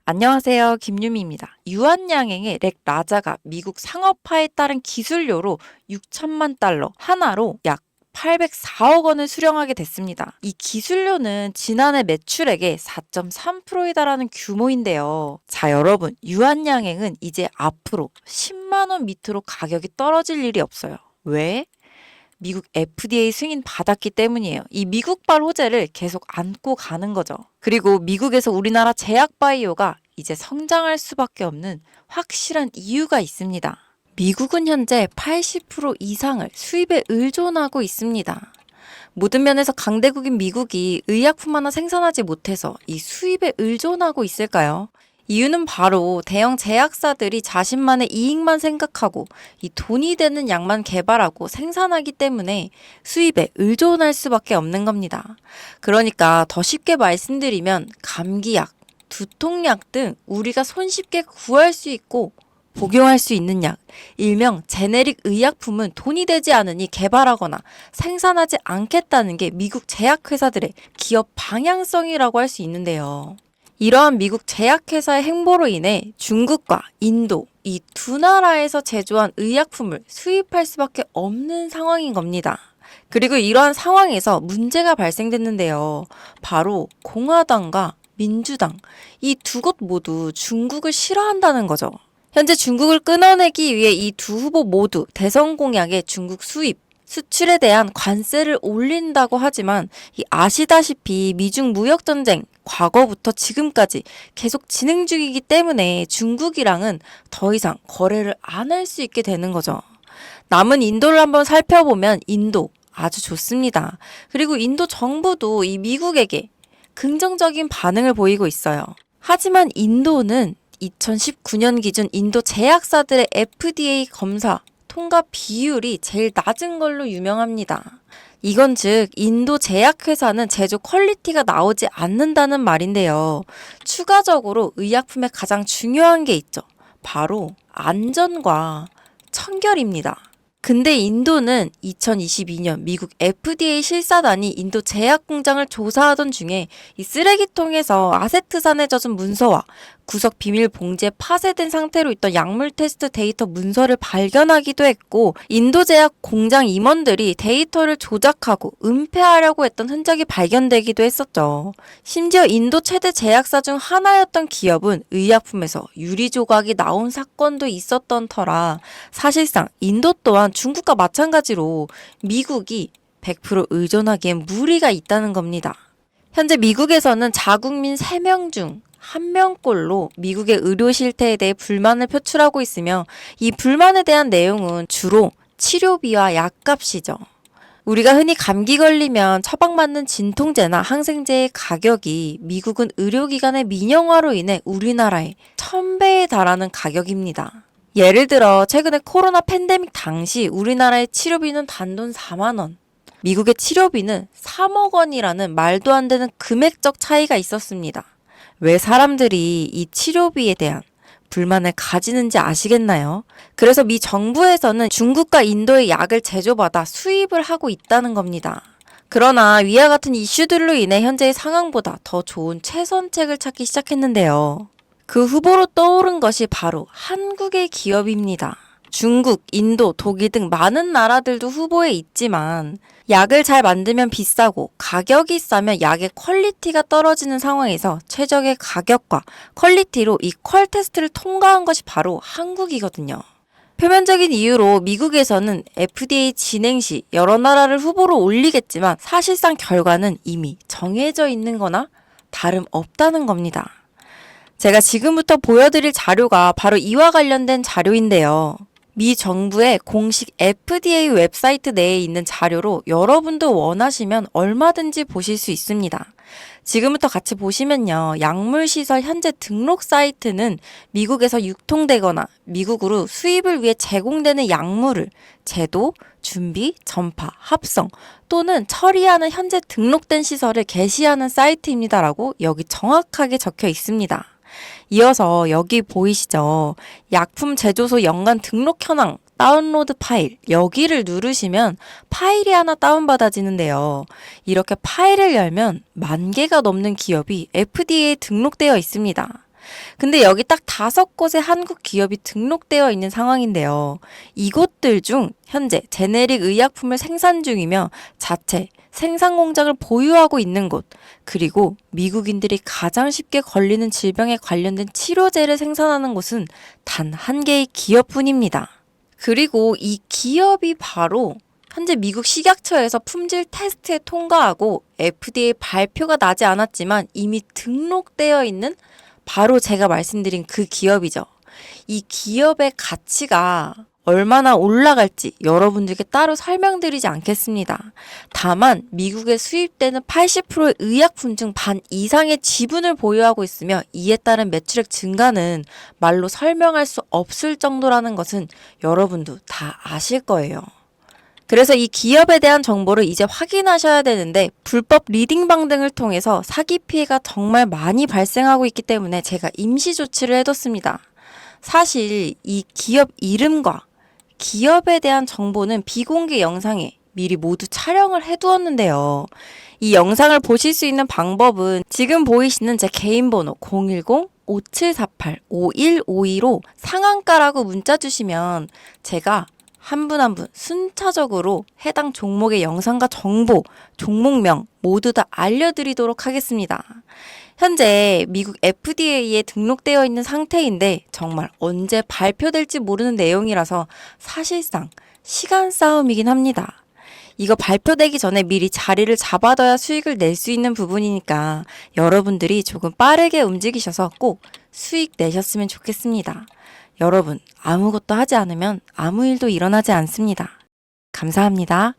안녕하세요. 김유미입니다. 유한양행의 렉라자가 미국 상업화에 따른 기술료로 6천만 달러 하나로 약 804억 원을 수령하게 됐습니다. 이 기술료는 지난해 매출액의 4.3%에 달하는 규모인데요. 자, 여러분, 유한양행은 이제 앞으로 10만 원 밑으로 가격이 떨어질 일이 없어요. 왜? 미국 FDA 승인 받았기 때문이에요. 이 미국발 호재를 계속 안고 가는 거죠. 그리고 미국에서 우리나라 제약바이오가 이제 성장할 수밖에 없는 확실한 이유가 있습니다. 미국은 현재 80% 이상을 수입에 의존하고 있습니다. 모든 면에서 강대국인 미국이 의약품 하나 생산하지 못해서 이 수입에 의존하고 있을까요? 이유는 바로 대형 제약사들이 자신만의 이익만 생각하고 이 돈이 되는 약만 개발하고 생산하기 때문에 수입에 의존할 수밖에 없는 겁니다. 그러니까 더 쉽게 말씀드리면 감기약, 두통약 등 우리가 손쉽게 구할 수 있고 복용할 수 있는 약, 일명 제네릭 의약품은 돈이 되지 않으니 개발하거나 생산하지 않겠다는 게 미국 제약회사들의 기업 방향성이라고 할 수 있는데요. 이러한 미국 제약회사의 행보로 인해 중국과 인도 이 두 나라에서 제조한 의약품을 수입할 수밖에 없는 상황인 겁니다. 그리고 이러한 상황에서 문제가 발생됐는데요. 바로 공화당과 민주당 이 두 곳 모두 중국을 싫어한다는 거죠. 현재 중국을 끊어내기 위해 이 두 후보 모두 대선 공약에 중국 수입, 수출에 대한 관세를 올린다고 하지만 아시다시피 미중 무역전쟁 과거부터 지금까지 계속 진행 중이기 때문에 중국이랑은 더 이상 거래를 안 할 수 있게 되는 거죠. 남은 인도를 한번 살펴보면 인도 아주 좋습니다. 그리고 인도 정부도 이 미국에게 긍정적인 반응을 보이고 있어요. 하지만 인도는 2019년 기준 인도 제약사들의 FDA 검사 통과 비율이 제일 낮은 걸로 유명합니다. 이건 즉 인도 제약회사는 제조 퀄리티가 나오지 않는다는 말인데요. 추가적으로 의약품에 가장 중요한 게 있죠. 바로 안전과 청결입니다. 근데 인도는 2022년 미국 FDA 실사단이 인도 제약 공장을 조사하던 중에 이 쓰레기통에서 아세트산에 젖은 문서와 구석 비밀 봉지에 파쇄된 상태로 있던 약물 테스트 데이터 문서를 발견하기도 했고, 인도 제약 공장 임원들이 데이터를 조작하고 은폐하려고 했던 흔적이 발견되기도 했었죠. 심지어 인도 최대 제약사 중 하나였던 기업은 의약품에서 유리 조각이 나온 사건도 있었던 터라 사실상 인도 또한 중국과 마찬가지로 미국이 100% 의존하기엔 무리가 있다는 겁니다. 현재 미국에서는 자국민 3명 중 1명꼴로 미국의 의료 실태에 대해 불만을 표출하고 있으며 이 불만에 대한 내용은 주로 치료비와 약값이죠. 우리가 흔히 감기 걸리면 처방받는 진통제나 항생제의 가격이 미국은 의료기관의 민영화로 인해 우리나라의 1000배에 달하는 가격입니다. 예를 들어 최근에 코로나 팬데믹 당시 우리나라의 치료비는 단돈 4만 원, 미국의 치료비는 3억 원이라는 말도 안 되는 금액적 차이가 있었습니다. 왜 사람들이 이 치료비에 대한 불만을 가지는지 아시겠나요? 그래서 미 정부에서는 중국과 인도의 약을 제조받아 수입을 하고 있다는 겁니다. 그러나 위와 같은 이슈들로 인해 현재의 상황보다 더 좋은 최선책을 찾기 시작했는데요. 그 후보로 떠오른 것이 바로 한국의 기업입니다. 중국, 인도, 독일 등 많은 나라들도 후보에 있지만 약을 잘 만들면 비싸고 가격이 싸면 약의 퀄리티가 떨어지는 상황에서 최적의 가격과 퀄리티로 이 퀄 테스트를 통과한 것이 바로 한국이거든요. 표면적인 이유로 미국에서는 FDA 진행 시 여러 나라를 후보로 올리겠지만 사실상 결과는 이미 정해져 있는 거나 다름없다는 겁니다. 제가 지금부터 보여드릴 자료가 바로 이와 관련된 자료인데요. 미 정부의 공식 FDA 웹사이트 내에 있는 자료로 여러분도 원하시면 얼마든지 보실 수 있습니다. 지금부터 같이 보시면요. 약물시설 현재 등록 사이트는 미국에서 유통되거나 미국으로 수입을 위해 제공되는 약물을 제도, 준비, 전파, 합성 또는 처리하는 현재 등록된 시설을 게시하는 사이트입니다라고 여기 정확하게 적혀 있습니다. 이어서 여기 보이시죠? 약품 제조소 연간 등록 현황 다운로드 파일, 여기를 누르시면 파일이 하나 다운받아지는데요. 이렇게 파일을 열면 10,000개가 넘는 기업이 FDA에 등록되어 있습니다. 근데 여기 딱 5곳의 한국 기업이 등록되어 있는 상황인데요. 이곳들 중 현재 제네릭 의약품을 생산 중이며 자체 생산 공장을 보유하고 있는 곳, 그리고 미국인들이 가장 쉽게 걸리는 질병에 관련된 치료제를 생산하는 곳은 단 한 개의 기업뿐입니다. 그리고 이 기업이 바로 현재 미국 식약처에서 품질 테스트에 통과하고 FDA 발표가 나지 않았지만 이미 등록되어 있는 바로 제가 말씀드린 그 기업이죠. 이 기업의 가치가 얼마나 올라갈지 여러분들께 따로 설명드리지 않겠습니다. 다만 미국에 수입되는 80%의 의약품 중 반 이상의 지분을 보유하고 있으며 이에 따른 매출액 증가는 말로 설명할 수 없을 정도라는 것은 여러분도 다 아실 거예요. 그래서 이 기업에 대한 정보를 이제 확인하셔야 되는데 불법 리딩방 등을 통해서 사기 피해가 정말 많이 발생하고 있기 때문에 제가 임시 조치를 해뒀습니다. 사실 이 기업 이름과 기업에 대한 정보는 비공개 영상에 미리 모두 촬영을 해두었는데요. 이 영상을 보실 수 있는 방법은 지금 보이시는 제 개인 번호 010-5748-5152로 상한가라고 문자 주시면 제가 한 분 한 분 순차적으로 해당 종목의 영상과 정보, 종목명 모두 다 알려드리도록 하겠습니다. 현재 미국 FDA에 등록되어 있는 상태인데 정말 언제 발표될지 모르는 내용이라서 사실상 시간 싸움이긴 합니다. 이거 발표되기 전에 미리 자리를 잡아둬야 수익을 낼 수 있는 부분이니까 여러분들이 조금 빠르게 움직이셔서 꼭 수익 내셨으면 좋겠습니다. 여러분, 아무것도 하지 않으면 아무 일도 일어나지 않습니다. 감사합니다.